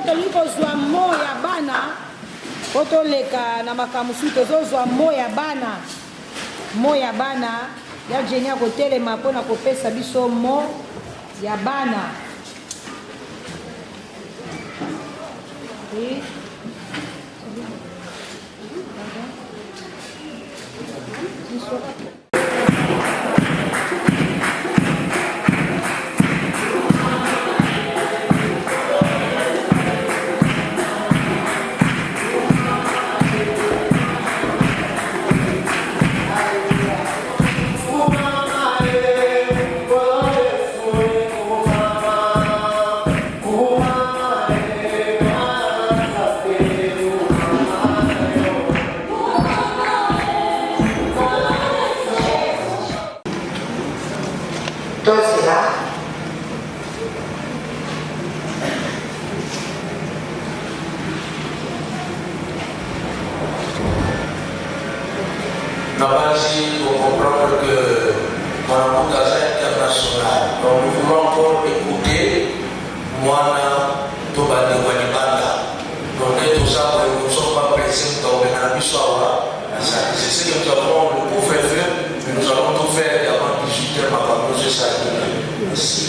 toli kozwa mo ya bana otoleka na makamusu tozozwa mo ya bana ya jeni akotelema mpona kopesa biso mo ya bana. On comprendre que mon engagement international, donc nous voulons encore écouter Moana Tobani Wanibanda. Donc nous ne sommes pas pressés dans le Nabisoawa. C'est ce que nous avons le coup fait, mais nous allons tout faire avant 18h avant nous de s'arrêter ici.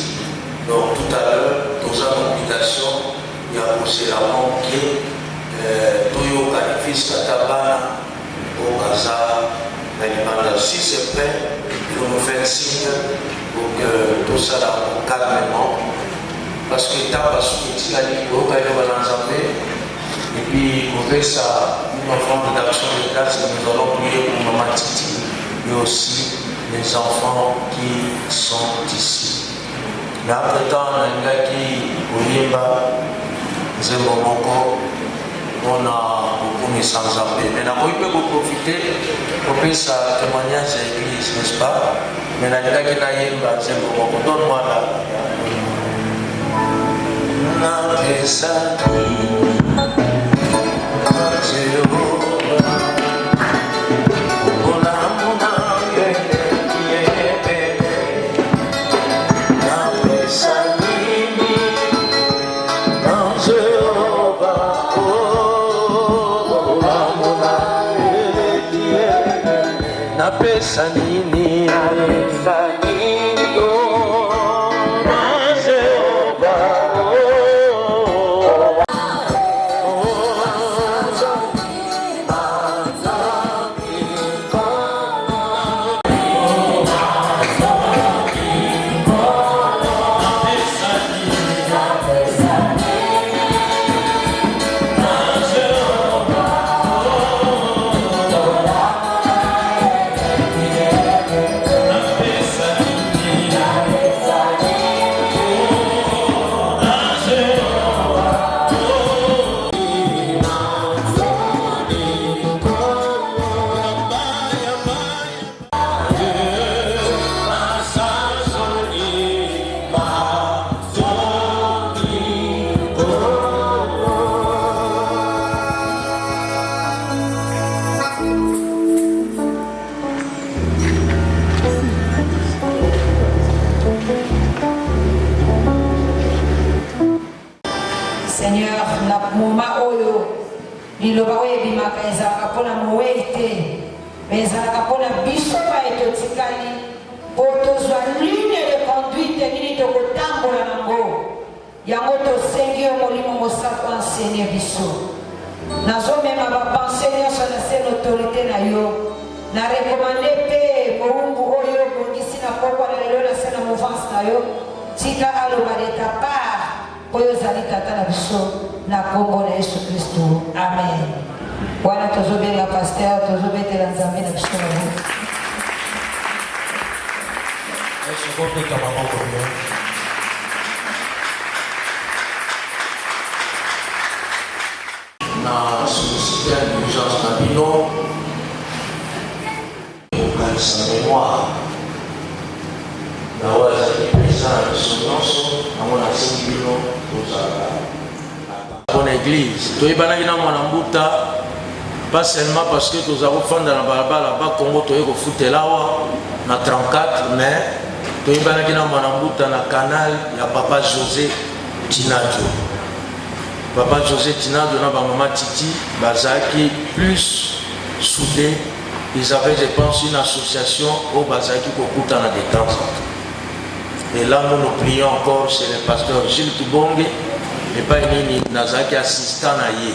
Donc tout à l'heure, nous avons une invitation, il y a aussi la montre qui Toyo Kalifis Katabana au Gaza. Si c'est prêt, il faut nous faire signe pour que tout ça calmement. Parce que l'état va se mettre et puis on fait ça, une offrande d'action de grâce que nous allons prier pour Maman Titi et aussi les enfants qui sont ici. Mais après-temps, on a un gars qui Oyemba, Zembomoko. On a beaucoup mis sans arrêt. Mais on peut profiter pour faire sa témoignage à l'église, n'est-ce pas? Mais on a dit que c'est bon. Donne-moi là. Sanini pas seulement parce que nous avons fait dans la barabara là-bas, Congo, tu es au Foutelawa, na 34, mais tu es dans le canal, il y a Papa José Tinadio. Papa José Tina, donnant par maman Titi, Bazaki, plus soudés. Ils avaient, je pense, une association au Bazaki Kokuta dans des temps. Et là, nous prions encore chez le pasteur Gilles Kibonge, et pas une Nazaki assistant à Yé.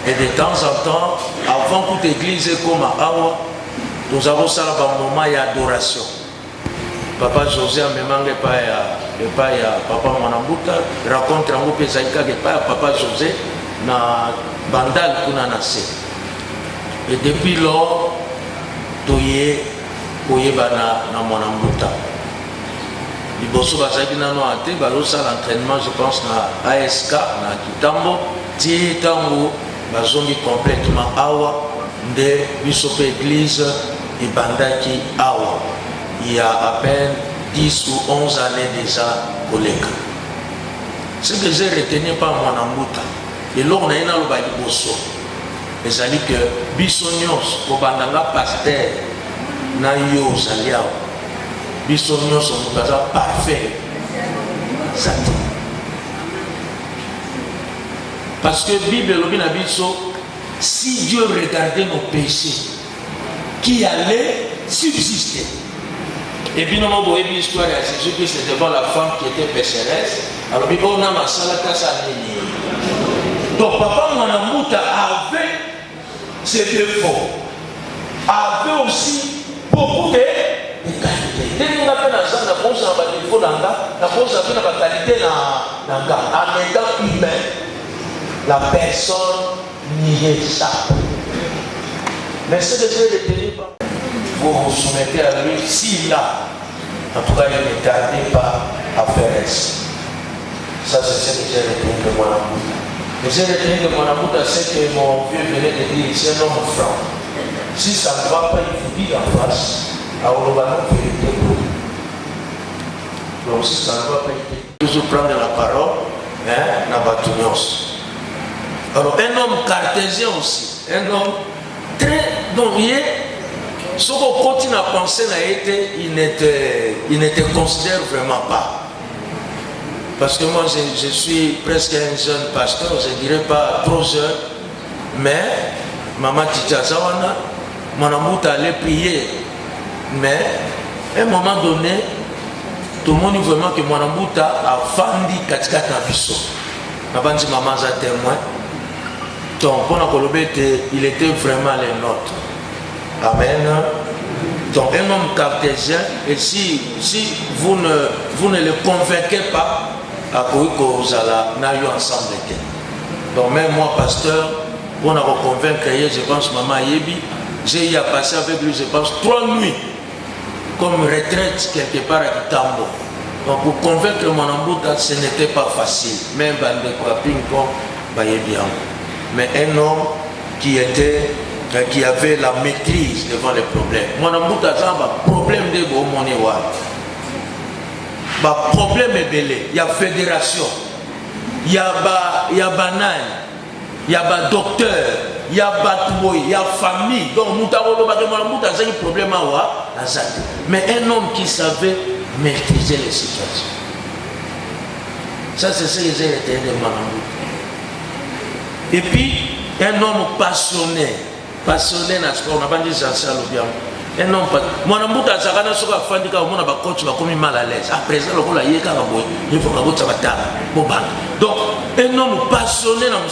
Et de temps en temps, avant toute église comme à Awa, nous avons ça un moment d'adoration. Papa José a memangé pas Papa Mwanambuta, raconte un peu Zaïka que pas Papa José na bandal kuna nase. Et depuis lors, toye bana na Mwanambuta. Liboso bazaki nano ate balosa l'entraînement, je pense na ASK na Kitambo, ti tango bazongi complètement awa de bisope église et bandaki awa. Il y a à peine 10 ou 11 années déjà collègue. Ce que j'ai retenu par mon ambuta, et là on a une alba de bosso. Et ça dit que bisonios, kobandanga pasteur, na yo zaliao. Bisonios sont parfait. Ça dit. Parce que la Bible dit si Dieu regardait nos péchés, qui allait subsister. Et puis, nous avons vu l'histoire de Jésus-Christ devant la femme qui était pécheresse. Alors, on a ma salle à casa. Donc, papa Mwanambuta avait ses défauts, avait aussi beaucoup de qualités. Dès qu'on a fait la salle, on a posé un défaut dans la, on a posé une qualité dans la, en étant humain. La personne n'y échappe. Mais ce que je ne tenir pas, vous vous soumettez à lui, s'il a, en tout cas, ne tardez pas à faire ça. Ça, c'est ce que j'ai retenu de mon amour. Et j'ai retenu de mon amour, c'est que mon vieux venait de dire, c'est un homme franc. Si ça ne va pas, il vous dit en face, à Olobano, vérité pour lui. Donc, si ça ne va pas, il faut toujours prendre la parole, hein, dans Batunios. Alors, un homme cartésien aussi, un homme très. Donc, ce qu'on continue à penser, il ne te considère vraiment pas. Parce que moi, je suis presque un jeune pasteur, je ne dirais pas trop jeune, mais Maman Tija Zawana, mon amour allait prier. Mais à un moment donné, tout le monde dit vraiment que mon amour a fandi katika tabiso. Maman dit maman a témoin. Donc, il était vraiment les nôtres. Amen. Donc, un homme cartésien, et si vous ne le convainquez pas, à quoi vous allez ensemble. Donc, même moi, pasteur, pour nous convaincre, je pense, maman Yebi, j'ai eu à passer avec lui, je pense, 3 nuits, comme retraite quelque part à Kitambo. Donc, pour convaincre mon ambouta, ce n'était pas facile. Même Bande Kwaping, comme Yebi. Mais un homme qui avait la maîtrise devant les problèmes. Mon amour a problème de mon problème est belé. Il y a fédération, il y a banane, il y a docteur, il y a batouboy, il y a famille. Donc mon amour a un problème à mais un homme qui savait maîtriser les situations. Ça c'est ce que j'ai été de mon amour. Et puis, un homme passionné dans ce qu'on a dit, un homme passionné. Mon amour, tu as dit que tu as mal à l'aise. Après ça, il faut que tu donc, un homme passionné dans le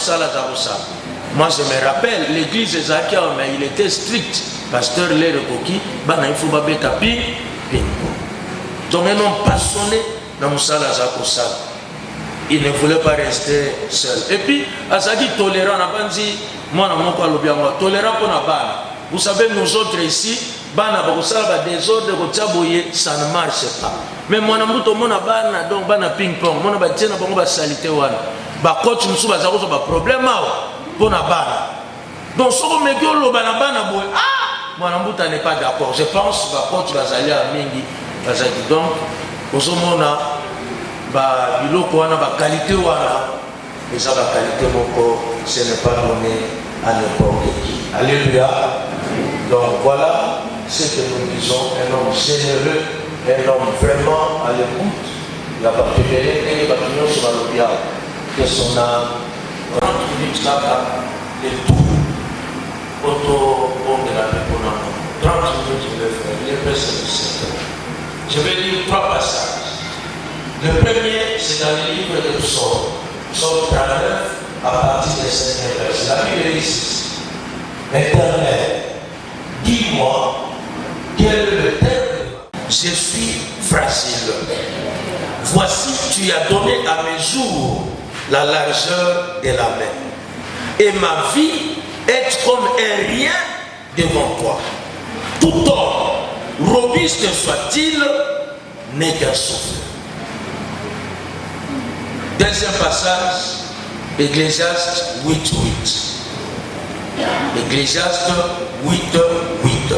moi, je me rappelle, l'église de Zakia, mais il était strict. Pasteur Lere Koki, il faut que tu aies donc, un homme passionné dans le il ne voulait pas rester seul. Et puis, Azaki tolérant, tolérant pour la balle. Vous savez, nous autres ici, désordre, ça ne marche pas. Mais moi, je ping-pong, je salité. Coach, nous avons un problème pour la balle. Donc, si vous me dites que moi, je n'est pas d'accord. Je pense que coach va aller à Mingi. Donc, vous avez biloko wana ba qualité wana eza ba qualité moko ce n'est pas donné à n'importe qui. Alléluia. Donc voilà ce que nous disons, un homme généreux, un homme vraiment à l'écoute. La particularité que son âme minutes le tout. Auto de la Péponam. 30 minutes, je vais faire. Il est presque 17 heures. Je vais lire 3 passages. Le premier, c'est dans le livre de Psaume. Psaume 39, à partir des 5e verset. La Bible dit ceci. Éternel, dis-moi, quel est le terme? Je suis fragile. Voici, tu as donné à mes jours la largeur de la main. Et ma vie est comme un rien devant toi. Tout homme, robuste soit-il, n'est qu'un souffle. Deuxième passage, Ecclésiaste 8:8. Ecclésiaste 8:8.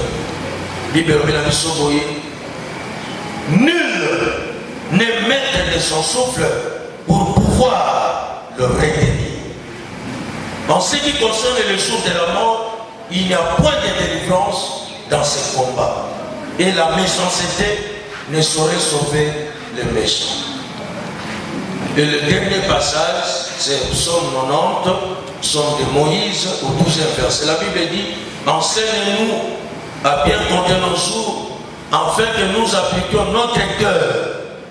Bible Soboye. Nul n'est maître de son souffle pour pouvoir le retenir. En ce qui concerne le jour de la mort, il n'y a point de délivrance dans ce combat. Et la méchanceté ne saurait sauver le méchant. Et le dernier passage, c'est Psaume 90, Psaume de Moïse, au 12e verset. La Bible dit, enseigne-nous à bien compter nos jours, afin que nous appliquions notre cœur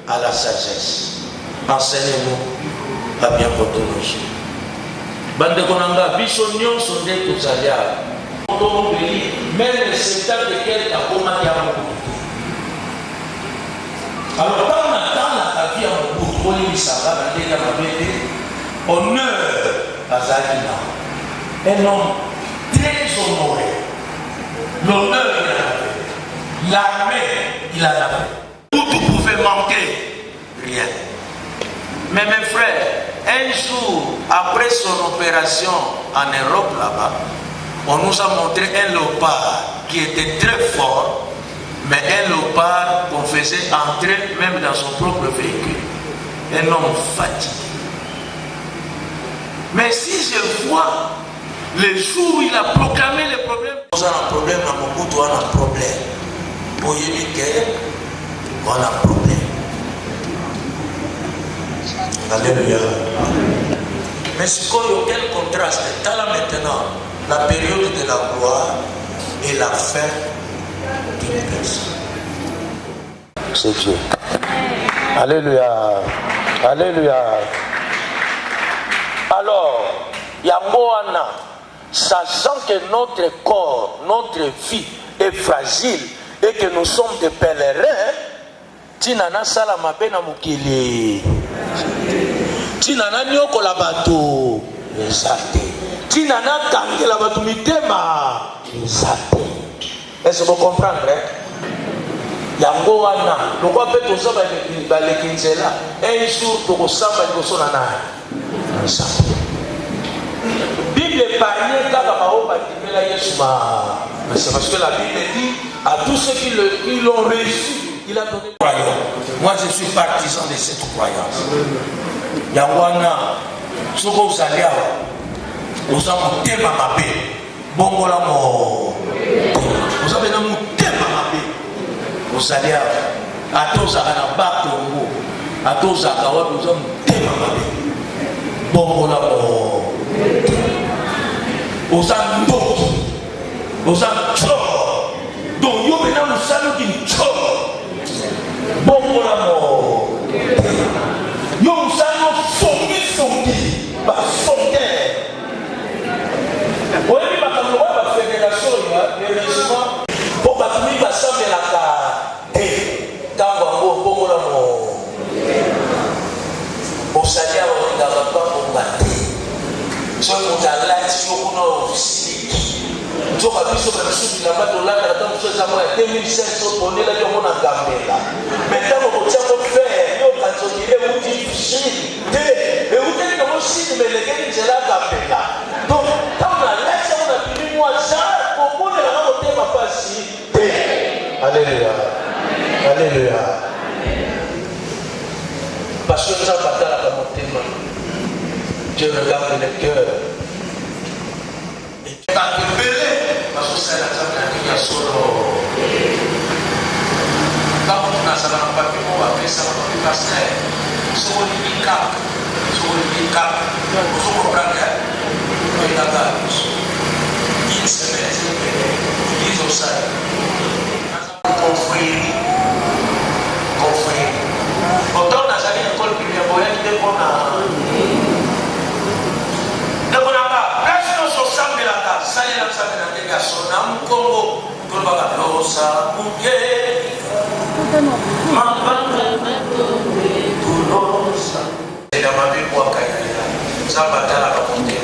à la sagesse. Enseigne-nous à bien compter nos jours. Bande konanga, biso nyonso nde tozalia. Même le secteur de quel a commencé à mourir. Alors, quand on attend la vie à Mobutu, on lui dit honneur à Zalina. Un homme très honoré. L'honneur, il en avait. L'armée, il en avait. Tout pouvait manquer. Rien. Mais mes frères, un jour après son opération en Europe là-bas, on nous a montré un léopard qui était très fort, mais un léopard qu'on faisait entrer même dans son propre véhicule. Un homme fatigué. Mais si je vois le jour où il a proclamé le problème, on a un problème, à Mobutu, on a un problème. Pour Yémiké, on a un problème. Alléluia. Mais ce qu'il y a quel contraste. Dans là maintenant, la période de la gloire et la fin d'une personne. C'est Dieu. Alléluia. Alléluia. Alors, Yangoana, sachant que notre corps, notre vie est fragile et que nous sommes des pèlerins, Tinana Salamabe na mukili. Tinana nyoko la bato. Exacte. Tinana kange la bato mitema. Exacte. Est-ce que vous comprenez? Yango wana. Pourquoi peut-on savoir les kinzela? Un jour, pour que ça va être sonana. Exacte. Bible épargnée quand la parole va dire Yeshua. C'est parce que la Bible dit à tous ceux qui l'ont reçu. Il a donné croyance. Moi, je suis partisan de cette croyance. Yangwana, ce que vous allez avoir, vous avez un thème à ma paix. Bongola mo. Vous avez un thème à ma paix. Vous allez avoir. À tous à la bas Congo. À tous à Kawa, vous avez un thème à ma paix. Bongola mo. Vous avez un d'autre. Vous avez un chor. Donc, vous avez un salut qui chor. Bon l'amour. Yo usano songi ba songe. Oyebi makambo ba fédération ya le régiment po batumi ba sambelaka tango bon l'amour. Osalia o ngaba pa ngate. So mutalati yo kuno ofisiki. Jo ka biso ba biso bila ba dollar ta biso za mo 2500 ponela yo mona gambela. Maintenant on tient au faire yo ka zo ile uti chini. Et vous dites que moi si mais les gars ils la gambela. Donc quand on a laissé on a fini moi ça pour qu'on la côté ma passi. Alléluia. Alléluia. Parce que nous avons battu la montagne. Dieu regarde le cœur. Parce que c'est la table qui a solo. Quand on a ça dans le papier, on va faire ça dans le pasteur. Sur le cap. Vous comprenez? Une semaine, ils ont ça. Confrérie. Autant on a jamais une école primaire, on a dit qu'on a. Donc on n'a pas. Là, si on s'ensemble là, ça y est, là, ça fait la délégation. On a un Congo. On va la ça, et dans ma vie, moi, ça va dans la communauté.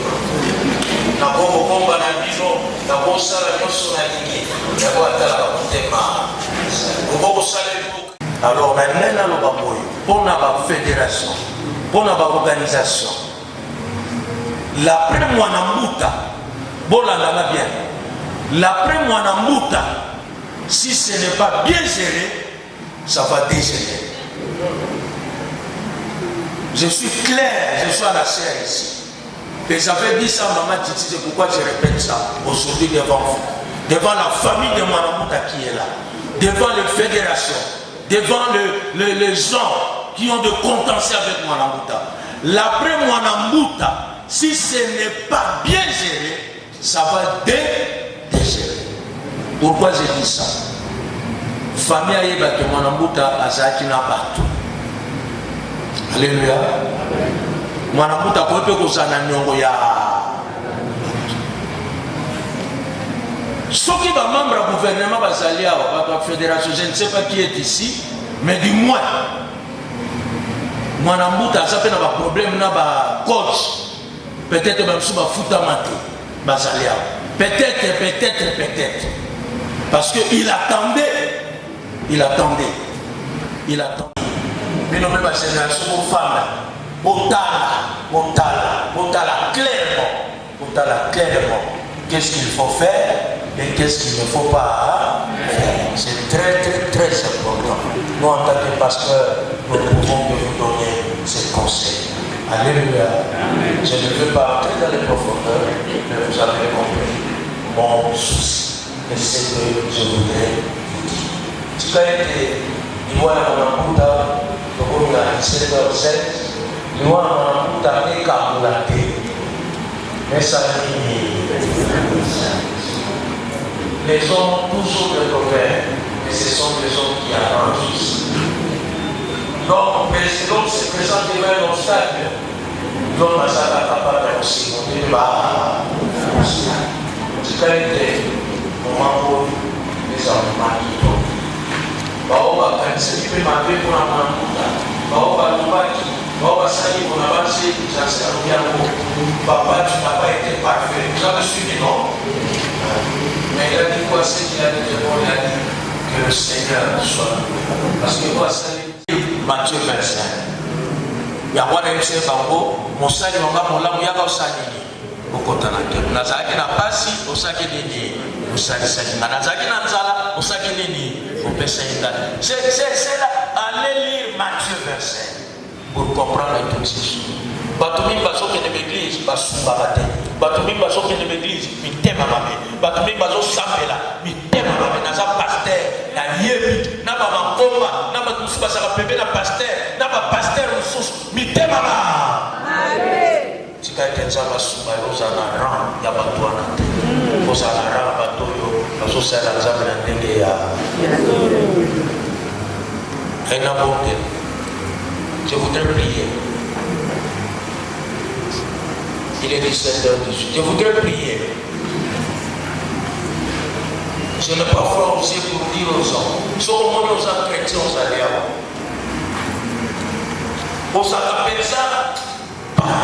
Na bongo bomba na bino na bosa la nyoso na lingi ya kwa tala motema bongo sale. Alors maintenant le baboy pour la fédération pour la organisation l'après moi na muta bolanda na bien l'après moi na muta si ce n'est pas bien géré ça va dégénérer. Je suis clair, je suis à la serre ici. Et j'avais dit ça à Maman Titi, c'est pourquoi je répète ça aujourd'hui devant vous. Devant la famille de Mwanamouta qui est là. Devant les fédérations. Devant les gens qui ont de contentieux avec Mwanamouta. L'après Mwanamouta, si ce n'est pas bien géré, ça va dégénérer. Pourquoi j'ai dit ça? Famille Aïeba que Mwanamouta a Zakina partout. Alléluia. Mwanamouta kope kozana nyongo ya soki ba membre du gouvernement bazali awa ba fédération, je ne sais pas qui est ici, mais du moins Mwanamouta ça fait na ba problème na ba coach peut-être même sous ba futamate bazali awa peut-être parce que il attendait mais non mais ba génération aux femmes clairement qu'est-ce qu'il faut faire et qu'est-ce qu'il ne faut pas faire. C'est très important. Nous en tant que pasteur, nous pouvons vous donner ces conseils. Alléluia. Je ne veux pas entrer dans les profondeurs, mais vous avez compris mon souci. Et c'est ce que je voudrais vous dire. Tu as été, dis-moi mon amour, donc on a 17h07. Nous avons tapé comme la tête. Mais ça les hommes toujours de l'ouvert, et ce sont les hommes qui avancent. Donc, le président se présente devant l'obstacle. L'homme a ça capable aussi. On dit, c'est un moment où les hommes qui tombent. On va cancer, il peut m'appeler pour la main. On va nous battre. On a avancé, papa, tu n'as pas été parfait. Vous avez suivi, non? Mais il a dit quoi? C'est qu'il a dit il a dit que le Seigneur soit. Parce que moi, c'est Matthieu 25. Il y a un MC Bango, mon salut, mon gars, mon lam, il y a un salut. Au côté de la terre. Nazaki n'a pas si, au sac de au sac de Nazaki n'a pas, au sac de au Pesséida. C'est là, allez lire Matthieu 25. Pour comprendre toutes ces choses. Batumi bazo qui est de l'église, basumba bate. Batumi bazo qui est de l'église, mi tema mame. Batumi bazo sambela, mi tema mame. Naza pasteur, na yebi, na ba makomba, na ba tusi basaka pepe na pasteur, na ba pasteur ressource, mi tema mame. Amen. Tika itenza basumba yoza na ran ya batuana te. Yoza na ran batoyo, bazo sala nzambe na ndenge ya. Aina bonke. Je voudrais prier. Il est 17h18. Je voudrais prier. Je n'ai pas froid aussi pour dire aux gens. Ce moment nous a chrétiens aux alliés. On s'appelle ça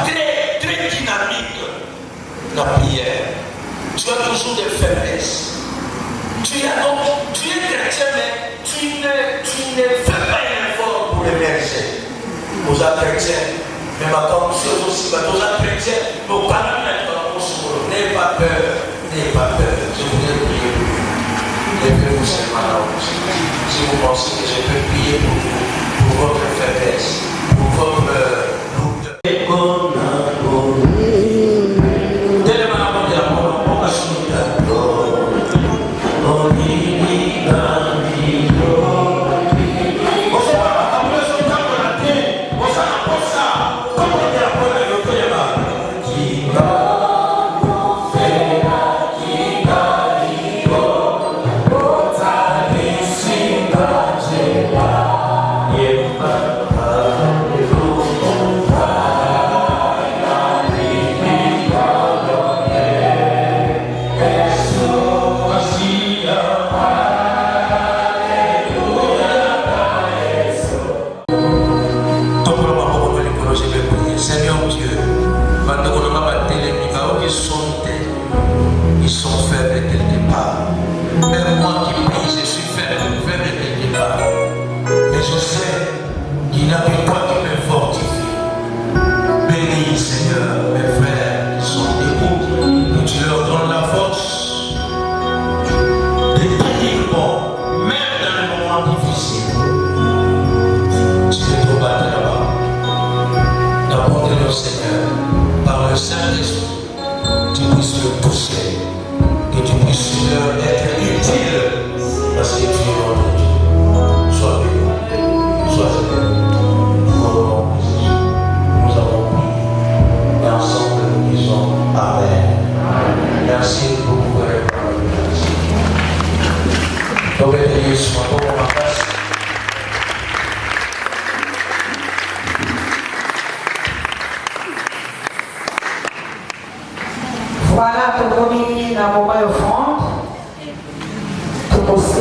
très dynamique. La prière. Tu as toujours des faiblesses. Tu es chrétien, mais tu ne fais pas un effort pour émerger. Aux chrétiens, mais maintenant, nous aussi, aux chrétiens, nos parents n'ayez pas peur, n'ayez pas peur. Je voudrais prier pour vous. Levez-vous seulement là aussi. Si vous pensez que je peux prier pour vous, pour votre faiblesse, pour votre doute.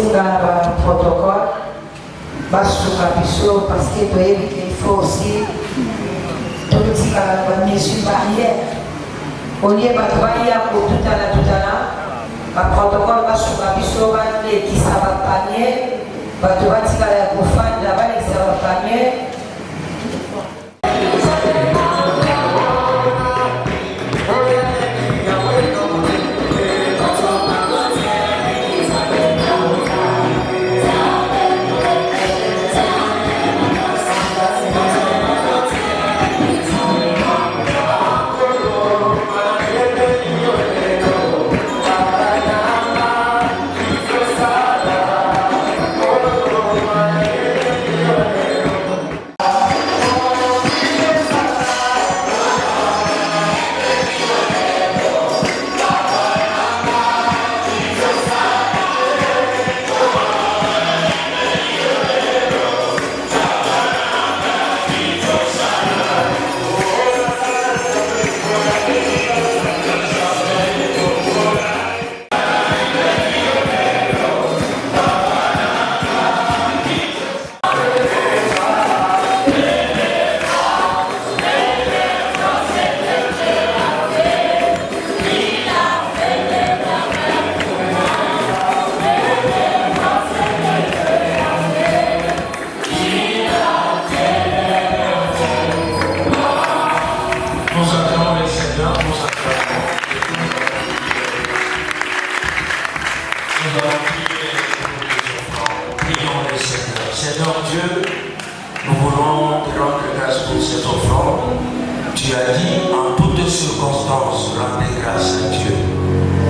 tika na protocole basuka biso parce que toyebi ke il faut aussi totika na mesure barrière olie bato baya kotutana baprotocole basuka biso balekisa bapanier bato batikala ya kofanda balekisa bapanier. Seigneur Dieu, nous voulons te rendre grâce pour cette offrande. Tu as dit en toutes circonstances, rendez grâce à Dieu.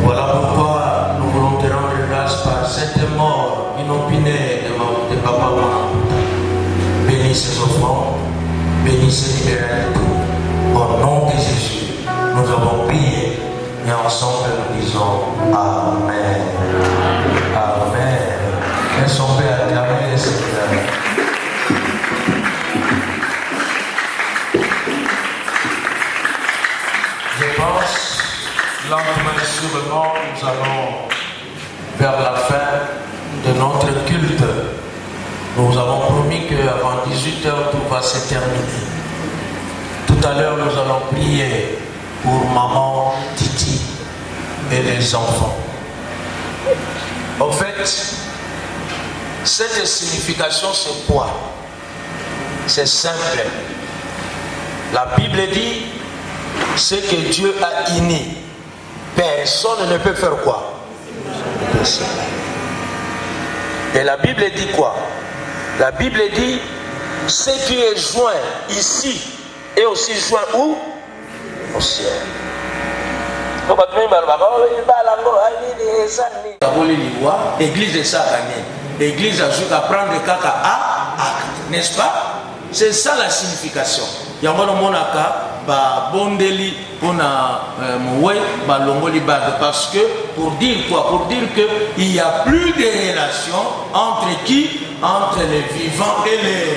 Voilà pourquoi nous voulons te rendre grâce par cette mort inopinée de Papa Manaputa. Bénis ces offrandes, bénis ces libéralités. Au nom de Jésus, nous avons prié et ensemble nous disons Amen. Amen. Laissons Père acclamer le Seigneur. Je pense, lentement et sûrement, nous allons vers la fin de notre culte. Nous avons promis qu'avant 18h, tout va se terminer. Tout à l'heure, nous allons prier pour maman, Titi et les enfants. En fait, cette signification, c'est quoi? C'est simple. La Bible dit, ce que Dieu a uni, personne ne peut faire quoi? Personne. Et la Bible dit quoi? La Bible dit, ce qui est joint ici est aussi joint où? Au ciel. Église de Satané. L'église a prendre caca à acte, n'est-ce pas? C'est ça la signification. Il y a un monaka, bondeli, parce que, pour dire quoi? Pour dire qu'il n'y a plus de relation entre qui? Entre les vivants et les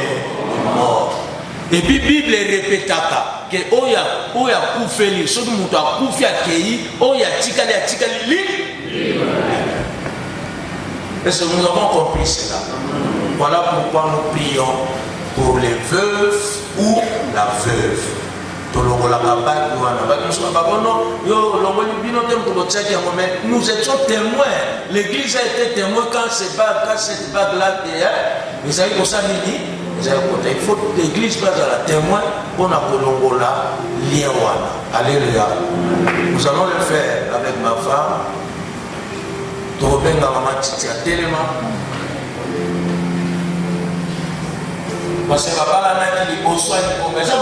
morts. Et puis la Bible répète que oya koufeli, ce que a koufi akei, oya tikali li. Est-ce que nous avons compris cela? Voilà pourquoi nous prions pour les veuves ou la veuve. Nous étions témoins. L'église a été témoin quand cette bague-là est. Vous savez pour ça, il faut que l'église soit à la témoin pour la Kolongola Liewana. Alléluia. Nous allons le faire avec ma femme. Parce que papa l'a dit au soin du commerce.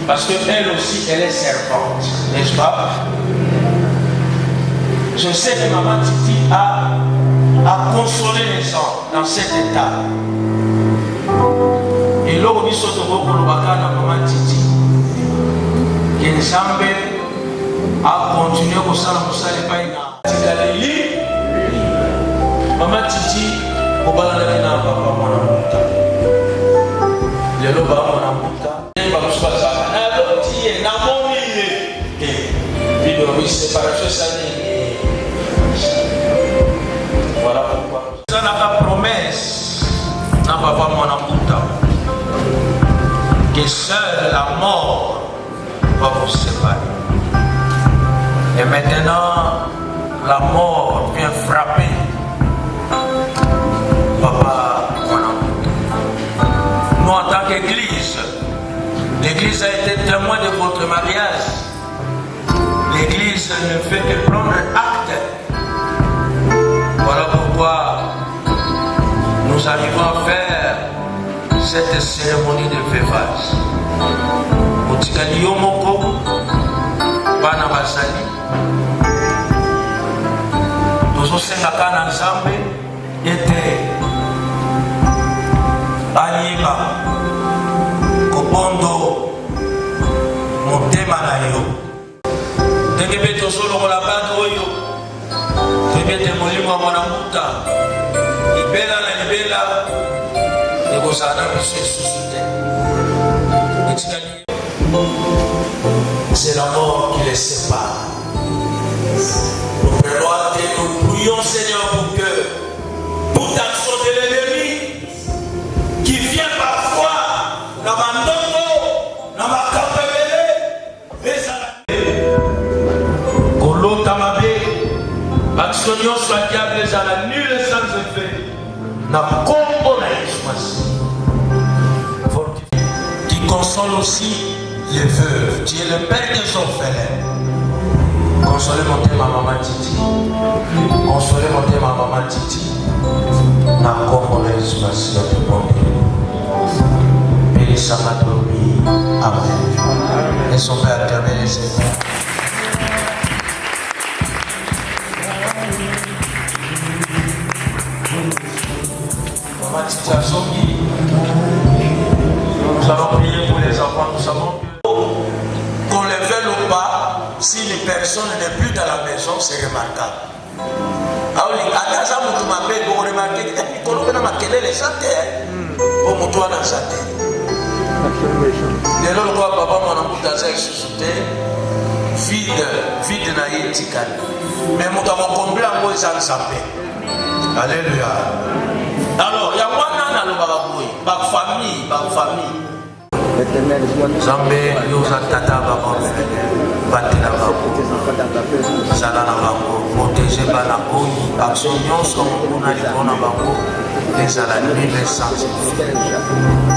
Parce qu'elle aussi, elle est servante, n'est-ce pas? Je sais que maman Titi a consolé les gens dans cet état. Et là, on dit que maman Titi, que Nzambe a continué à faire maman Titi, au balade na papa Manaputa. Le loba Manaputa. Oui, séparation, ça n'est. Voilà pourquoi. Ça n'a pas promesse. N'a pas vraiment un que seule la mort va vous séparer. Et maintenant, la mort vient frapper papa, mon amour. Nous, en tant qu'Église, l'Église a été témoin de votre mariage. L'Église ne fait que prendre acte. Voilà pourquoi nous arrivons à faire cette cérémonie de veuvage. Otikali yomoko, bana basali. Tozosenga na Nzambe ete ayeba kobondo motema na yo. Ndenge mpe tozolokola bato oyo toyebi ete molimo ya mwana muta libela na libela ekozala na biso lisusu te. C'est la mort qui les sépare. Nous prenons et nous prions Seigneur pour que toute action de l'ennemi qui vient parfois dans ma ndongo, dans ma kapebele, les Kolo Tamabe, action sur la diable les ala nulle sans effet. Na combo na Jésus. Qui console aussi les veuves. Tu es le père des orphelins. Consolez mon thème à maman Titi. Consolez mon thème à maman Titi. Na combo na Jésus notre bon Dieu. Bénissez ma dormi. Amen. Et son Père éternel et Seigneur. Maman Titi a sommi. Nous allons prier pour les enfants. Nous savons que qu'on les veuille ou pas, si les personnes n'est plus dans la maison, c'est remarquable. Alors, à Gaza, vous m'avez remarqué que qu'on a marqué les santé pour mon toit dans sa tête. Les autres papa, mon amour dans sa société, vide na yetikali. Mais mon amour comblé en moi, ça ne s'appelle. Alléluia. Alors, il y a ma famille. Zambé, yoza tata baba frère, batela babo, zala na babo, protéger bana oyi, action nyonso mona libona babo, ezala nile sans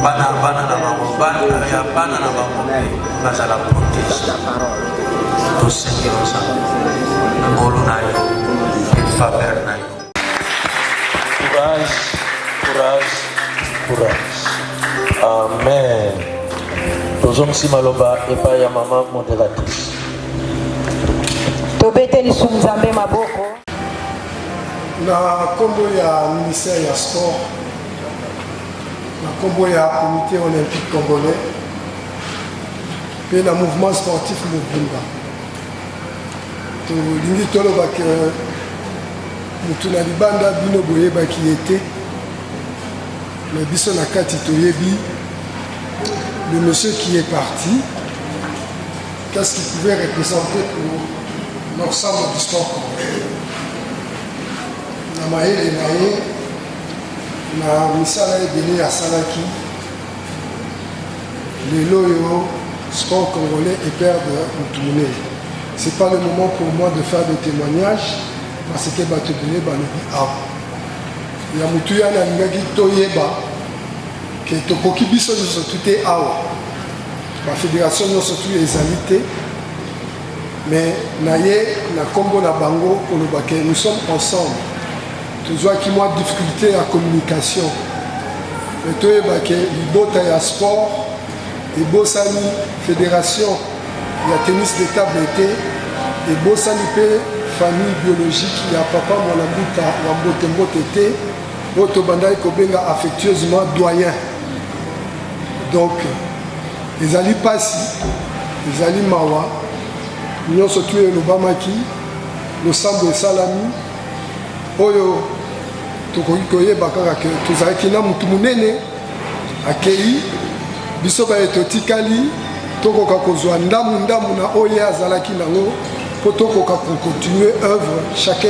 bana na babo, bana na babo, bazala protéger. Tout ce qui nous a, ngolo na yo, et faveur na yo. Courage. Amen. Tozomsi maloba epa ya mama modératrice. Tobeteli Nzambe maboko. Na kombo ya ministère ya sport, na kombo ya comité olympique congolais, pe na mouvement sportif Mobimba. Tolingi toloba ke mutu na libanda bino boyebaki ete mais biso na kati toyebi le monsieur qui est parti, qu'est-ce qu'il pouvait représenter pour l'ensemble du sport congolais. Na maele na ye na misala ebele asalaki lelo oyo sport congolais et perdre mutu monene. C'est pas le moment pour moi de faire des témoignages parce que bato ebele balobi awa ya mutu yana alingaki toyeba ke tokoki biso nyonso tu te awa bafédération nyonso tu ezali te mais na ye na kombo na bango koloba ke nous sommes ensemble tozwaki mwa difficulté ya communication mais toyeba ke libota ya sport ebosani fédération ya tennis de table te ebosani mpe famille biologique ya papa mwana mbuta wa mbote te oyo tobandaki kobenga affectueusement doyen. Donc ezali pasi ezali mawa nyonso tu elobamaki losambo esalami oyo tokoki koyeba kaka ke tozalaki na mutu monene akei biso baye totikali tokoka kozwa ndamu na oyo azalaki nango pour continuer l'œuvre, chacun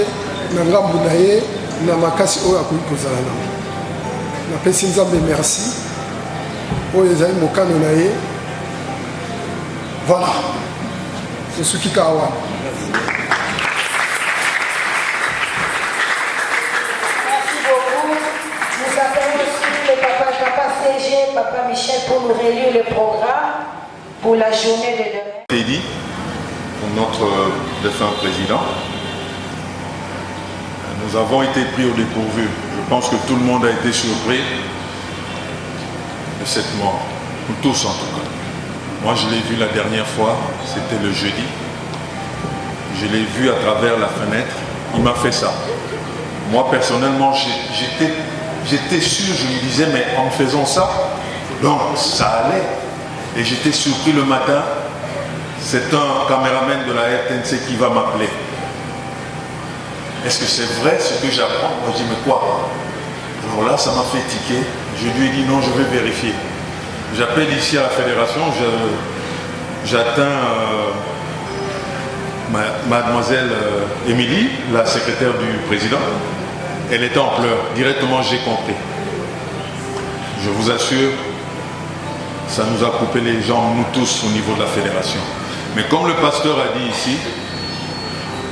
n'a pas de na makasi oyo akoki kozala nango napesi nzambe merci oyo ezali mokano na ye voilà sosuki kaka wana. Merci beaucoup. Nous appelons aussi le papa CG, papa Michel, pour nous relire le programme pour la journée de demain. Teddy, pour notre défunt président. Nous avons été pris au dépourvu. Je pense que tout le monde a été surpris de cette mort. Nous tous en tout cas. Moi je l'ai vu la dernière fois, c'était le jeudi. Je l'ai vu à travers la fenêtre. Il m'a fait ça. Moi personnellement, j'étais sûr, je me disais, mais en faisant ça, donc ça allait. Et j'étais surpris le matin. C'est un caméraman de la RTNC qui va m'appeler. Est-ce que c'est vrai ce que j'apprends? Moi je dis mais quoi? Alors là ça m'a fait tiquer. Je lui ai dit non, je vais vérifier. J'appelle ici à la fédération, j'atteins mademoiselle Émilie, la secrétaire du président. Elle était en pleurs. Directement j'ai compris. Je vous assure, ça nous a coupé les jambes, nous tous au niveau de la fédération. Mais comme le pasteur a dit ici,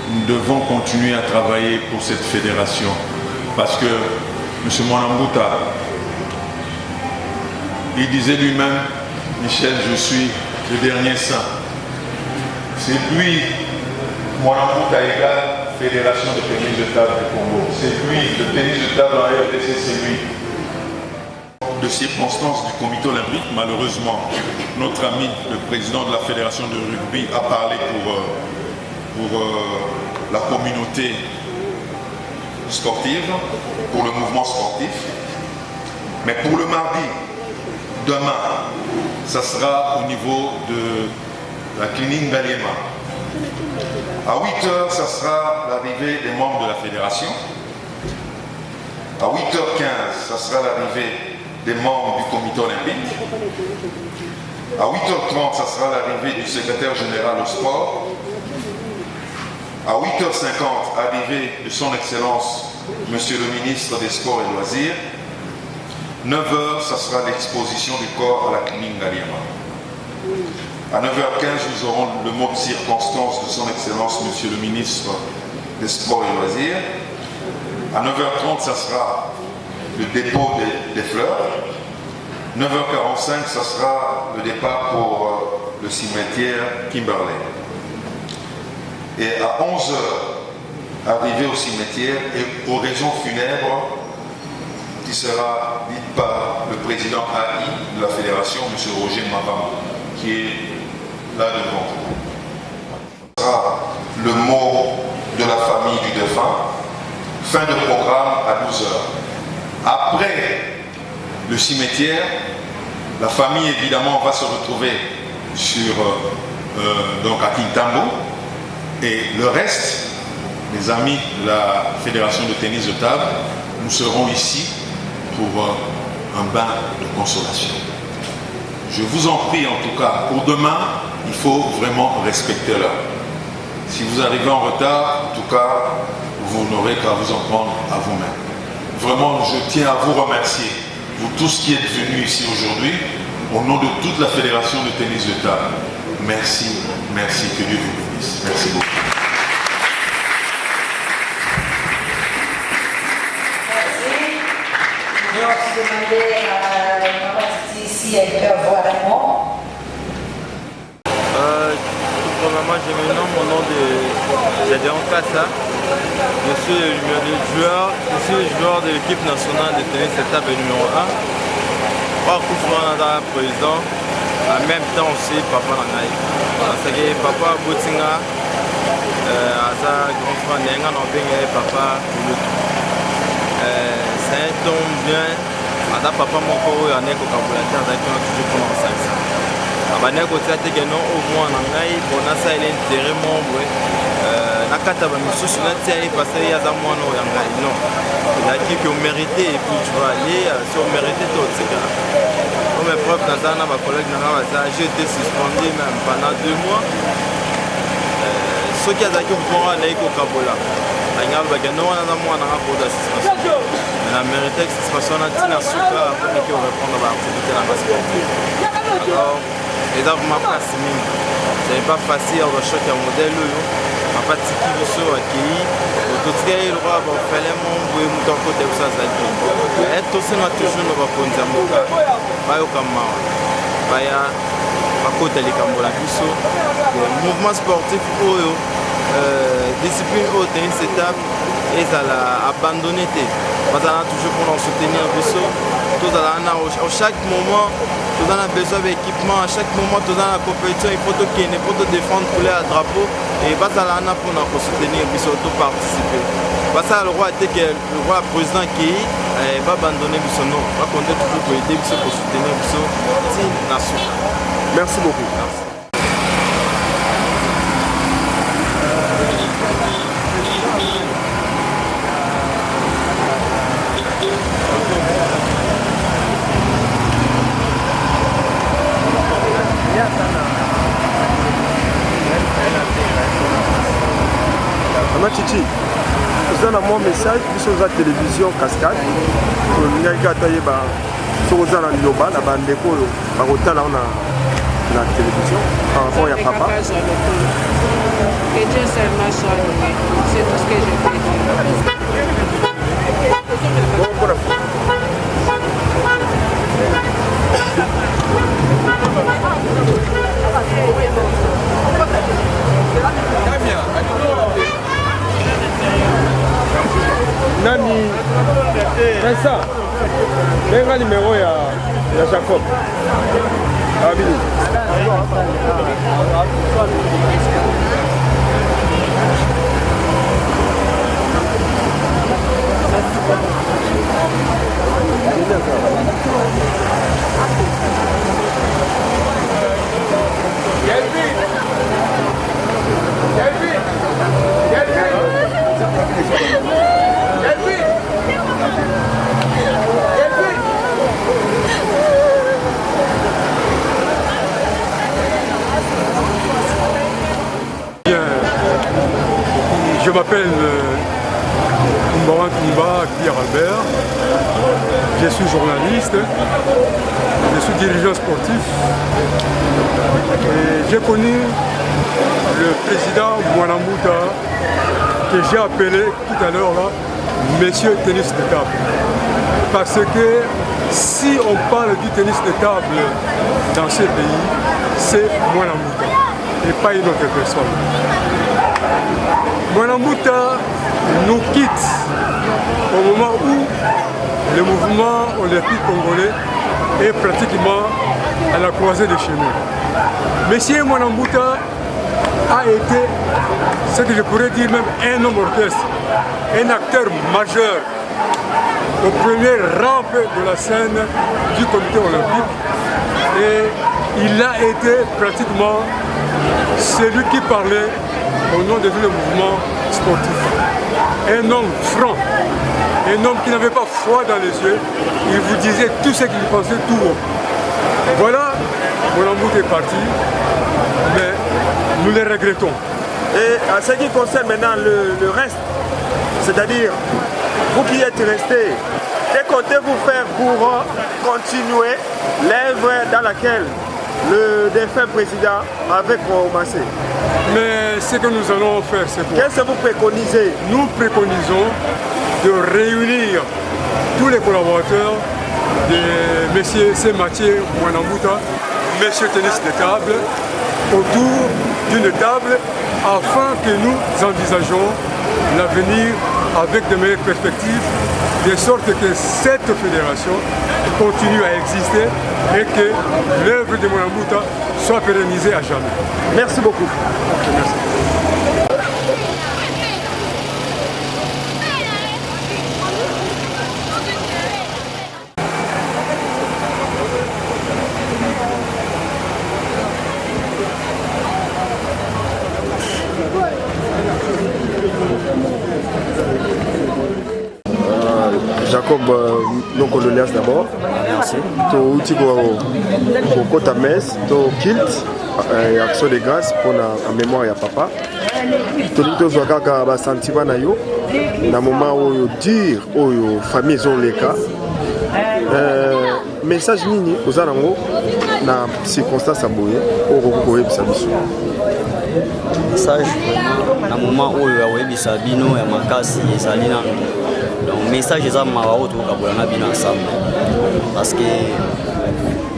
nous devons continuer à travailler pour cette fédération parce que M. Mwanambuta, il disait lui-même, Michel, je suis le dernier saint. C'est lui, Mwanambuta égale Fédération de tennis de table du Congo. C'est lui, le tennis de table en RDC, c'est lui. De circonstances du comité olympique, malheureusement, notre ami, le président de la Fédération de rugby, a parlé pour la communauté sportive, pour le mouvement sportif. Mais pour le mardi, demain, ça sera au niveau de la clinique Ngaliema. À 8h, ça sera l'arrivée des membres de la fédération. À 8h15, ça sera l'arrivée des membres du comité olympique. À 8h30, ça sera l'arrivée du secrétaire général au sport. À 8h50, arrivée de son Excellence, Monsieur le ministre des Sports et Loisirs. 9h, ça sera l'exposition du corps à la clinique Ngaliema. À 9h15, nous aurons le mot de circonstance de son Excellence, Monsieur le ministre des Sports et Loisirs. À 9h30, ça sera le dépôt des fleurs. 9h45, ça sera le départ pour le cimetière Kimberley. Et à 11h, arrivé au cimetière et aux raisons funèbres qui sera dite par le président AI de la fédération, M. Roger Mabam, qui est là devant. Ce sera le mot de la famille du défunt. Fin de programme à 12h. Après le cimetière, la famille évidemment va se retrouver sur, donc à Kintambo. Et le reste, les amis de la Fédération de tennis de table, nous serons ici pour un bain de consolation. Je vous en prie en tout cas, pour demain, il faut vraiment respecter l'heure. Si vous arrivez en retard, en tout cas, vous n'aurez qu'à vous en prendre à vous-même. Vraiment, je tiens à vous remercier, vous tous qui êtes venus ici aujourd'hui, au nom de toute la Fédération de tennis de table. Merci, merci, que Dieu vous bénisse. Merci beaucoup. Merci. Je vais aussi demander à Maman Titi si elle peut avoir un mot. Premièrement, je me nomme mon nom de Gédéon Kassa. Je suis le joueur de l'équipe nationale de tennis de table numéro 1. Pas Koufouana président, en même temps aussi papa Nangaï. Parce que papa Boutinga, Aza grand frère Nenga Nambenge, papa c'est un ton bien. Ada papa Moko, il y a un éco-calculateur avec un toujours pendant 5 ans. Abane kotia te que non au moins Nangaï, bon ça il est intérêt membre. Nakata ba misusu na tia parce qu'il y a za mwana o yangai non. Il a dit qu'on méritait et puis tu vas aller si on méritait tout c'est ça. Comme mes profs dans ba collègues na j'ai été suspendu même pendant 2 mois. Ceux soki azalaki mouvement anayi kokabola alingi alobaki no wana aza mwana nanga koza suspension mais na mérite suspension wana ntina suka akomiki korépondre baactivité nanga sportive. Alors eza vraiment mpasi mingi, ce n'est pas facile bachoc ya modèle oyo papa tiki biso akei totikali lokwa bafele mombwe moto akota biso azali tosenga toujours na bakonzi ya mboka bayoka mawa baya bakota likambo na biso mouvement sportif oyo discipline oyo tennis étape ezala abandonné te bazala toujours mpona soutenir biso tozala na chaque moment toza na besoin d'équipement à chaque moment toza na compétition il faut tokende mpo todéfendre couleur ya drapeau et bazala wana mpona kosoutenir biso toparticipe basala le roi te ke le roi président kei babandonne biso no bakonde toujours koyede biso kosoutenir biso ti na suka. Merci beaucoup. Merci. Chichi, vous avez un message sur la télévision Cascade. Vous avez la télévision par rapport à papa. Que Dieu seulement soit loué. C'est tout ce que je peux dire. Nani Vincent, benga numéro ya Jacob. Abili. Je m'appelle Mbaran Toumba Pierre Albert, je suis journaliste, je suis dirigeant sportif et j'ai connu le président Mwanamouta que j'ai appelé tout à l'heure là, Monsieur Tennis de table. Parce que si on parle du tennis de table dans ce pays, c'est Mwanamouta et pas une autre personne. Mwanamouta nous quitte au moment où le mouvement olympique congolais est pratiquement à la croisée des chemins. Monsieur Mwanamouta a été, ce que je pourrais dire même un homme orchestre, un acteur majeur aux premières rampes de la scène du comité olympique et il a été pratiquement celui qui parlait au nom de tout le mouvement sportif. Un homme franc, un homme qui n'avait pas froid dans les yeux, il vous disait tout ce qu'il pensait tout haut. Voilà, Mwanamouta est parti, mais nous le regrettons. Et en ce qui concerne maintenant le reste, c'est-à-dire vous qui êtes restés, que comptez-vous faire pour continuer l'œuvre dans laquelle le défunt président avait commencé? Mais ce que nous allons faire, c'est quoi? Qu'est-ce que vous préconisez? Nous préconisons de réunir tous les collaborateurs de M. Mathieu Mwanamouta, M. Tennis de table, autour d'une table afin que nous envisageons l'avenir avec de meilleures perspectives, de sorte que cette fédération continue à exister et que l'œuvre de Mwanamouta soit pérennisée à jamais. Merci beaucoup. Merci. Jacob, nos condoléances d'abord. remercie. To Utigoro, au Kota Mess, to Kilt, Action de grâce pour la mémoire de papa. To Zouakaka va sentir na yo, na moment où dire aux familles ont les cas. Message nini aux alango na circonstance aboye au recouvrir bisabiso. Message na moment où ya webisa bino ya makasi ezali na donc message eza mawa oto kabolana bino ensemble parce que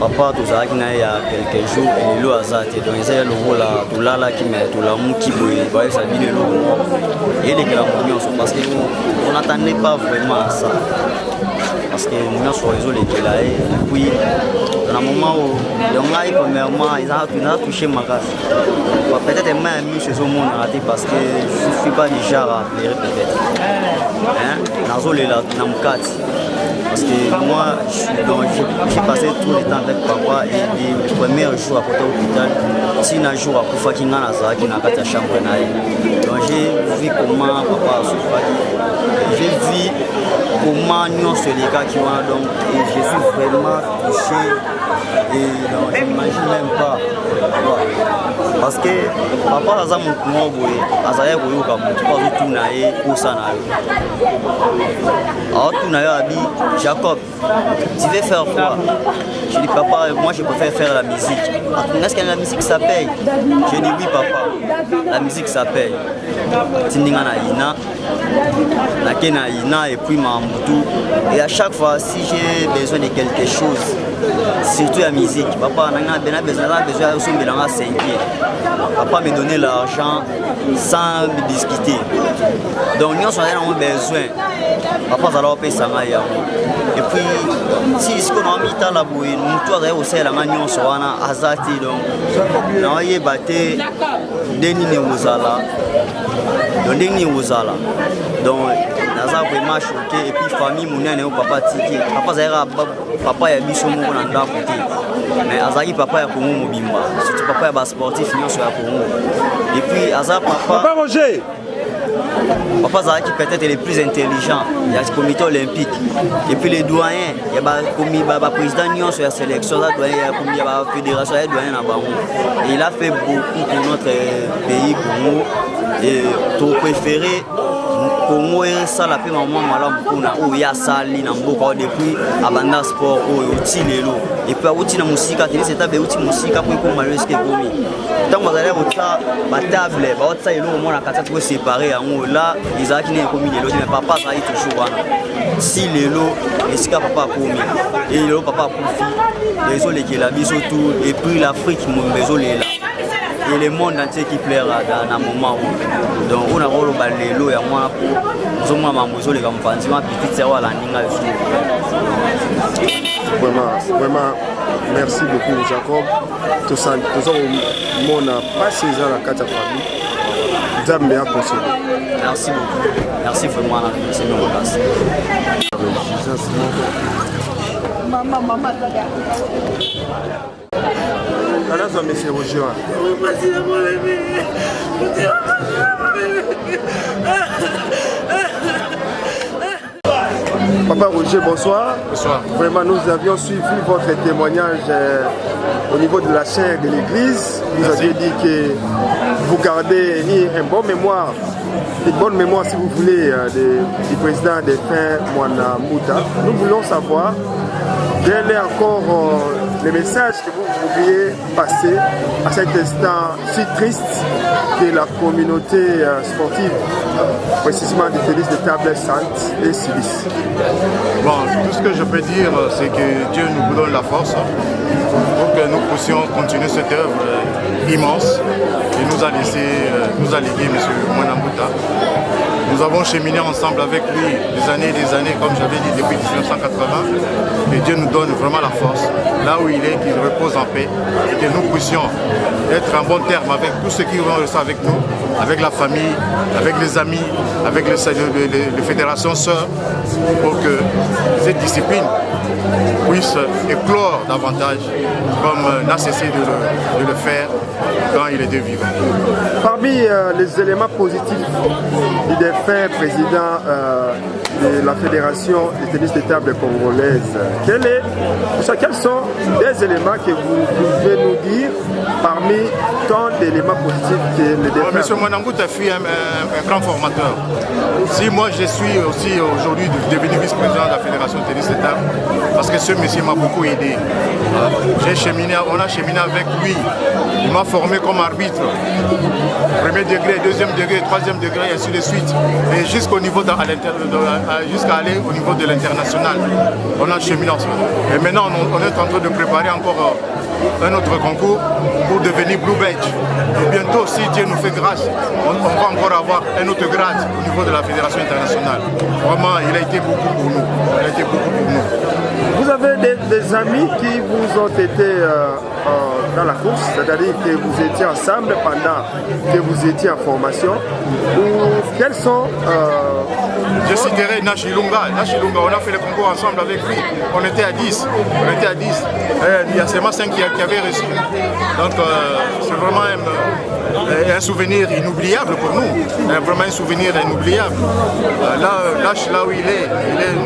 papa tozalaki na ye ya quelques jours elelo aza te donc eza lokola tolalaki me tolamuki boye bayebisa bino eloko elekela mo nyonso parce que on n'attendait pas vraiment à ça parce que nyonso ezolekela ye et puis dans un moment où donc là premièrement ils ont touché makasi peut-être même chez eux mon raté parce que je suis pas du genre à pleurer peut-être hein nazolela na mukati parce que moi j'ai passé tout le temps avec papa et les premiers jours à côté de l'hôpital si un jour à kufaki nga nazalaki na kati ya chambre na ye donc j'ai vu comment papa a souffert j'ai vu comment nyonso elekaki wana donc et je suis vraiment touché et donc je n'imagine même pas parce que papa aza motu moko boye azalaki koyoka motu po azotuna ye posa na yo aotuna yo abi Jacob tu veux faire quoi? Je dis papa moi je préfère faire la musique. Est-ce que la musique ça paye? Je dis oui papa la musique ça paye. Tindinga na ina na ina et puis Mambutu et à chaque fois si j'ai besoin de quelque chose surtout la musique papa n'a besoin de son bilan 5 papa me donnait l'argent sans me discuter donc nous avons besoin papa ça leur paye ça et puis si ce qu'on a mis dans la bouille nous tous d'ailleurs aussi la manion sur un azati donc on y batté deni neuzala donc deni neuzala donc naza vraiment choqué et puis famille munene au papa tiki papa zaira papa ya biso moko na ndako te mais azaki papa ya Congo mobimba surtout papa ya ba sportif nyonso ya Congo et puis aza papa Roger papa Zaki peut-être les plus intelligents, il y a le comité olympique et puis les doyens, il y a le président Nyon sur la sélection, il y a la fédération, il y a doyen et il a fait beaucoup pour notre pays Congo et tout préféré Congo et ça la paix maman malam kuna o ya sali na mboka depuis abanda sport o uti lelo et puis uti na musika tini c'est tabe uti musika pour ko malheureux que komi tant vous allez ota ba table ba ota elo mo na kata ko séparer yango là ils a qui ne komi lelo mais papa ça est toujours wana si lelo esika papa komi et lelo papa profi les autres qui la biso tout et puis l'Afrique mon besoin là et le monde entier qui plaira dans un moment où donc on a rôle balelo ya moi pour nous moi mamuzo les campanzi ma petite sœur la ninga vraiment merci beaucoup Jacob tout ça mon a passé dans la carte famille Zambe a consolé merci beaucoup merci vraiment c'est mon place maman alors ça monsieur Roger Papa Roger, bonsoir. Bonsoir. Vraiment, nous avions suivi votre témoignage au niveau de la chaire de l'église. Vous aviez dit que vous gardez une bonne mémoire si vous voulez du président des fins Mwana Mouta. Nous voulons savoir quel est encore le message que vous voudriez passer à cet instant si triste que la communauté sportive, précisément du tennis de table Sainte et Silice. Bon, tout ce que je peux dire, c'est que Dieu nous donne la force pour que nous puissions continuer cette œuvre immense qu'il nous a laissé, nous a légué M. Mwana Mouta. Nous avons cheminé ensemble avec lui des années, comme j'avais dit, depuis 1980. Et Dieu nous donne vraiment la force, là où il est, qu'il repose en paix, et que nous puissions être en bon terme avec tous ceux qui vont rester avec nous, avec la famille, avec les amis, avec les fédérations sœurs, pour que cette discipline puisse éclore davantage, comme n'a cessé de le faire quand il était vivant. Parmi les éléments positifs du défunt président de la Fédération de tennis de table congolaise. Quels sont les éléments que vous pouvez nous dire parmi tant d'éléments positifs que le défunt? Monsieur Mwanangouta fut un grand formateur. Si moi je suis aussi aujourd'hui devenu vice-président de la Fédération de tennis de table, parce que ce monsieur m'a beaucoup aidé. On a cheminé avec lui. Il m'a formé comme arbitre. Premier degré, deuxième degré, troisième degré, et ainsi de suite. Et jusqu'au niveau jusqu'à aller au niveau de l'international. On a cheminé ensemble. Et maintenant, on est en train de préparer encore un autre concours pour devenir Blue Badge. Et bientôt, si Dieu nous fait grâce, on va encore avoir un autre grade au niveau de la Fédération internationale. Vraiment, il a été beaucoup pour nous. Il a été beaucoup pour nous. Vous avez des amis qui vous ont été dans la course, c'est-à-dire que vous étiez ensemble pendant que vous étiez en formation, ou quels sont... Je citerai Nachilunga. On a fait le concours ensemble avec lui. On était à 10. Il y a seulement 5 qui avaient reçu. Donc c'est vraiment un souvenir inoubliable pour nous. Vraiment un souvenir inoubliable. Là où il est,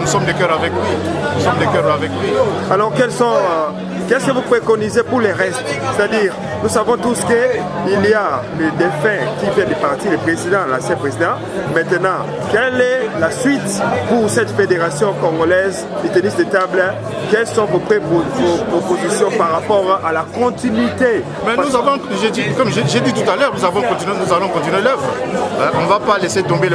nous sommes de cœur avec lui. Alors qu'est-ce que vous préconisez pour les restes? C'est-à-dire, nous savons tous qu'il y a le défunt qui vient de partir, le président, l'ancien président. Maintenant, quelle est la suite pour cette fédération congolaise de tennis de table? Quelles sont vos propositions par rapport à la continuité? Mais nous avons, comme j'ai dit tout à l'heure, nous allons continuer l'œuvre. On ne va pas laisser tomber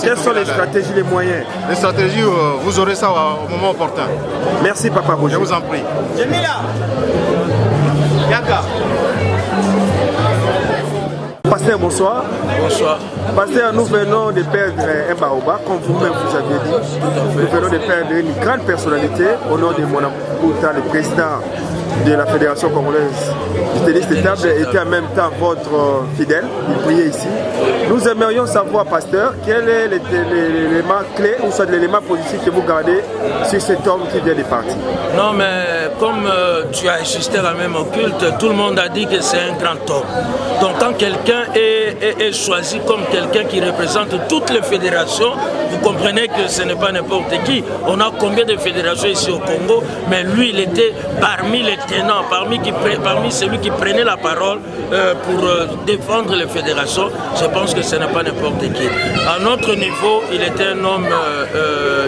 Quelles sont les stratégies, les moyens? Les stratégies, vous aurez ça au moment opportun. Merci, Papa Roger. Je vous en prie. Pasteur, bonsoir. Bonsoir. Pasteur, nous venons de perdre un baobab, comme vous-même vous aviez dit. Nous venons de perdre une grande personnalité au nom de Mwanangouta, le président de la Fédération congolaise du tennis de table, était en même temps votre fidèle, il priait ici. Nous aimerions savoir, pasteur, quel est l'élément clé ou soit l'élément positif que vous gardez sur cet homme qui vient de partir? Non, mais comme tu as assisté à la même occulte, tout le monde a dit que c'est un grand homme. Donc quand quelqu'un est choisi comme quelqu'un qui représente toutes les fédérations, vous comprenez que ce n'est pas n'importe qui. On a combien de fédérations ici au Congo, mais lui, il était parmi les tenants, parmi celui qui prenait la parole pour défendre les fédérations. Je pense que ce n'est pas n'importe qui. À notre niveau, il était un homme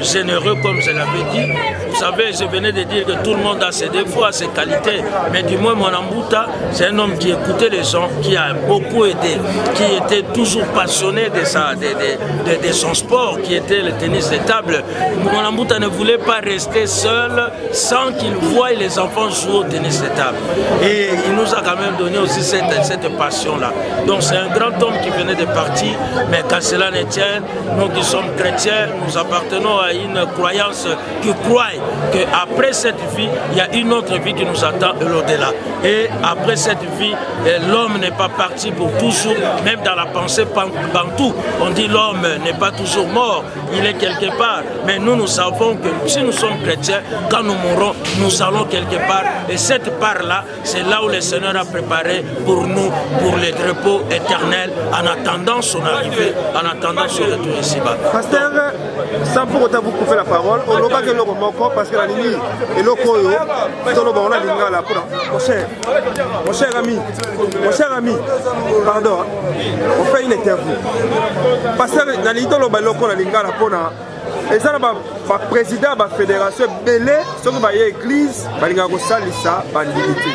généreux, comme je l'avais dit. Vous savez, je venais de dire que tout le monde a ses défauts, a ses qualités, mais du moins Mwanangouta, c'est un homme qui écoutait les gens, qui a beaucoup aidé, qui était toujours passionné de son sport, qui était le tennis de table. Mwanangouta ne voulait pas rester seul sans qu'il voie les enfants jouer au tennis de table. Et il nous a quand même donné aussi cette passion-là. Donc c'est un grand homme qui venait de partir, mais qu'à cela ne tienne, nous qui sommes chrétiens, nous appartenons à une croyance qui croit qu'après cette vie, il y a une autre vie qui nous attend l'au-delà. Et après cette vie, l'homme n'est pas parti pour toujours, même dans la pensée bantou. On dit l'homme n'est pas toujours mort, il est quelque part. Mais nous savons que si nous sommes chrétiens, quand nous mourrons, nous allons quelque part. Et cette part-là, c'est là où le Seigneur a préparé pour nous, pour le repos éternel, en attendant son arrivée, en attendant son retour ici-bas. Pasteur, sans pour autant vous couper la parole, on n'a pas que l'homme encore parce que la ligne est l'okoyo, on a l'ingala pour mon cher ami, pardon, on fait une interview. Pasteur, la ligne est l'okoyo, la lingala pour et ça, le président de la fédération belé, ce qui est l'église, il y a ça, bandité.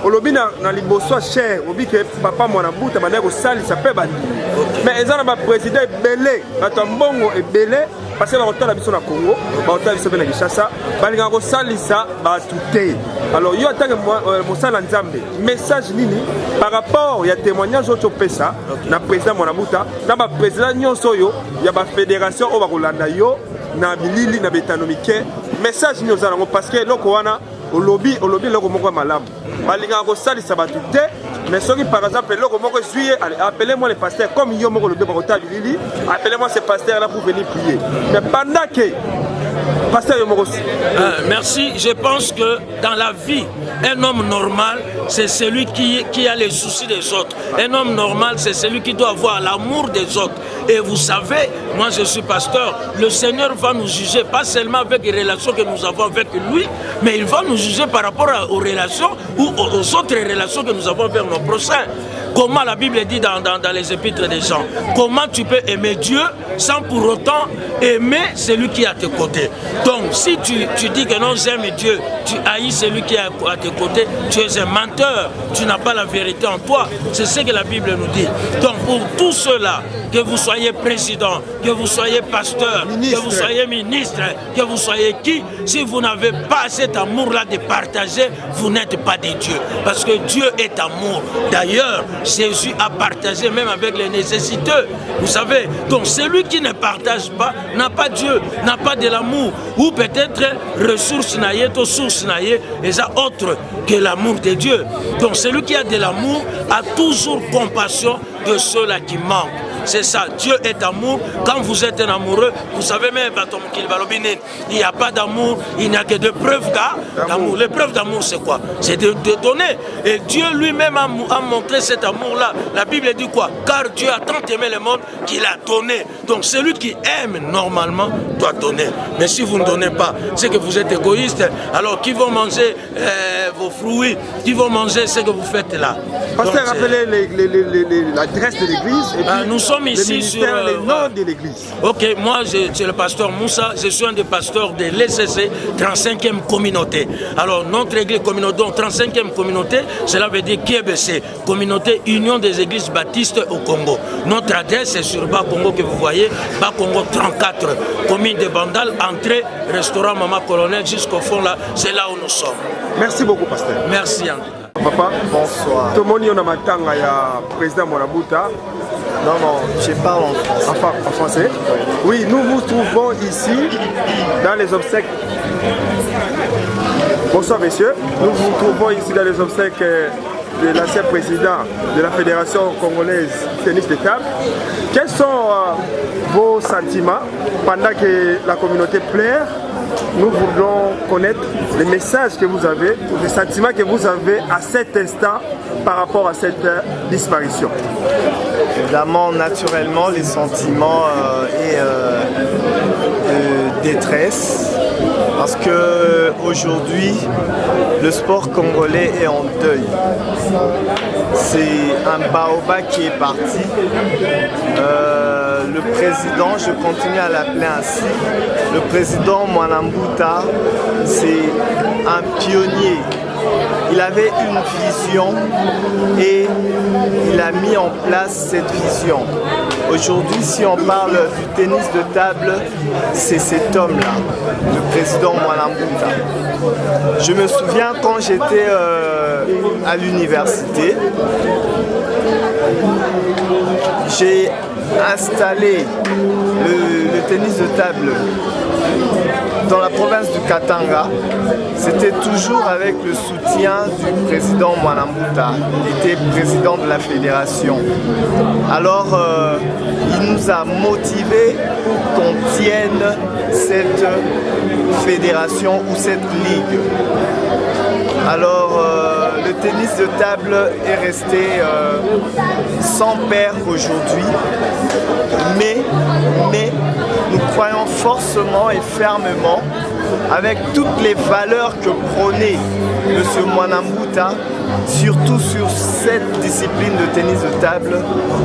Olobi na liboso cher, obi que papa Mwanangouta bana ko sali ça peut bandi. Mais ezana ba président belé, bato mbongo e belé parce que ba otala biso na Congo, ba otala biso na Kinshasa, balinga ko sali ça ba touté. Alors yo atanga mosala nzambe, message nini par rapport ya témoignage auto pesa na président Mwanangouta, na ba président nyonso yo ya ba fédération o ba kolanda yo na bilili na betanomike, message ni ozala ngo parce que loko wana olobi loko moko malamu. Balinga ko sali sabatu te, mais ceux qui par exemple loko moko juillet, appelez-moi le pasteur comme yo moko le ba kota bilili, appelez-moi ce pasteur là pour venir prier. Mais pendant que Pasteur Yomoros. Merci. Je pense que dans la vie, un homme normal, c'est celui qui a les soucis des autres. Un homme normal, c'est celui qui doit avoir l'amour des autres. Et vous savez, moi je suis pasteur, le Seigneur va nous juger, pas seulement avec les relations que nous avons avec lui, mais il va nous juger par rapport aux relations ou aux autres relations que nous avons avec nos prochains. Comment la Bible dit dans les épîtres des gens, comment tu peux aimer Dieu sans pour autant aimer celui qui est à tes côtés. Donc si tu dis que non, j'aime Dieu, tu haïs celui qui est à tes côtés, tu es un menteur, tu n'as pas la vérité en toi. C'est ce que la Bible nous dit. Donc pour tous ceux-là, que vous soyez président, que vous soyez pasteur, que vous soyez ministre, que vous soyez qui, si vous n'avez pas cet amour-là de partager, vous n'êtes pas des dieux. Parce que Dieu est amour. D'ailleurs, Jésus a partagé même avec les nécessiteux. Vous savez, donc celui qui ne partage pas n'a pas Dieu, n'a pas de l'amour. Ou peut-être ressources naïe, sources naïe, et ça autre que l'amour de Dieu. Donc celui qui a de l'amour a toujours compassion de ceux-là qui manquent. C'est ça, Dieu est amour. Quand vous êtes un amoureux, vous savez même, il n'y a pas d'amour, il n'y a que de preuves d'amour. Les preuves d'amour, c'est quoi? C'est de donner. Et Dieu lui-même a montré cet amour-là. La Bible dit quoi? Car Dieu a tant aimé le monde qu'il a donné. Donc celui qui aime normalement doit donner. Mais si vous ne donnez pas, c'est que vous êtes égoïste. Alors qui vont manger vos fruits? Qui vont manger ce que vous faites là? Pasteur, rappelez l'adresse de l'église. Nous sommes ici sur les noms de l'église. Ok, moi c'est le pasteur Moussa, je suis un des pasteurs de l'ECC, 35e communauté. Alors notre église communauté, donc 35e communauté, cela veut dire KBC, communauté Union des églises baptistes au Congo. Notre adresse est sur Bas-Congo que vous voyez, Bas-Congo 34, commune de Bandal, entrée, restaurant Maman Colonel jusqu'au fond là, c'est là où nous sommes. Merci beaucoup pasteur. Merci en tout cas. Papa, bonsoir. Tout le monde est matanga, il y a président Mwanabuta. Non, je parle en français. En français? Oui, nous vous trouvons ici dans les obsèques. Bonsoir messieurs, nous vous trouvons ici dans les obsèques de l'ancien président de la Fédération congolaise tennis de table. Quels sont vos sentiments pendant que la communauté pleure? Nous voulons connaître les messages que vous avez, les sentiments que vous avez à cet instant par rapport à cette disparition. Évidemment, naturellement, les sentiments et de détresse, parce que aujourd'hui, le sport congolais est en deuil. C'est un baobab qui est parti. Le président, je continue à l'appeler ainsi, le président Mwanabuta, c'est un pionnier. Il avait une vision et il a mis en place cette vision. Aujourd'hui, si on parle du tennis de table, c'est cet homme-là, le président Mwanabuta. Je me souviens quand j'étais à l'université, j'ai installé le tennis de table dans la province du Katanga. C'était toujours avec le soutien du président Mwanabuta. Il était président de la fédération. Alors, il nous a motivés pour qu'on tienne cette fédération ou cette ligue. Alors, le tennis de table est resté sans père aujourd'hui, mais nous croyons forcément et fermement, avec toutes les valeurs que prônait M. Mwanabuta, surtout sur cette discipline de tennis de table,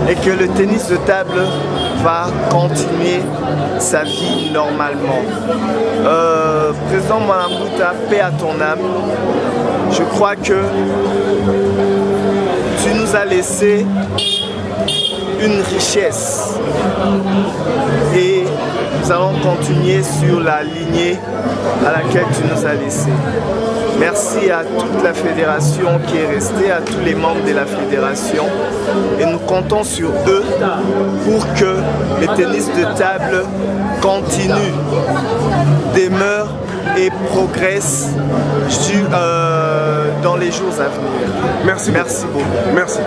et que le tennis de table va continuer sa vie normalement. Président Mwanabuta, paix à ton âme. Je crois que tu nous as laissé une richesse et nous allons continuer sur la lignée à laquelle tu nous as laissé. Merci à toute la fédération qui est restée, à tous les membres de la fédération, et nous comptons sur eux pour que le tennis de table continue, demeure et progresse dans les jours à venir. Merci. Merci beaucoup. Merci.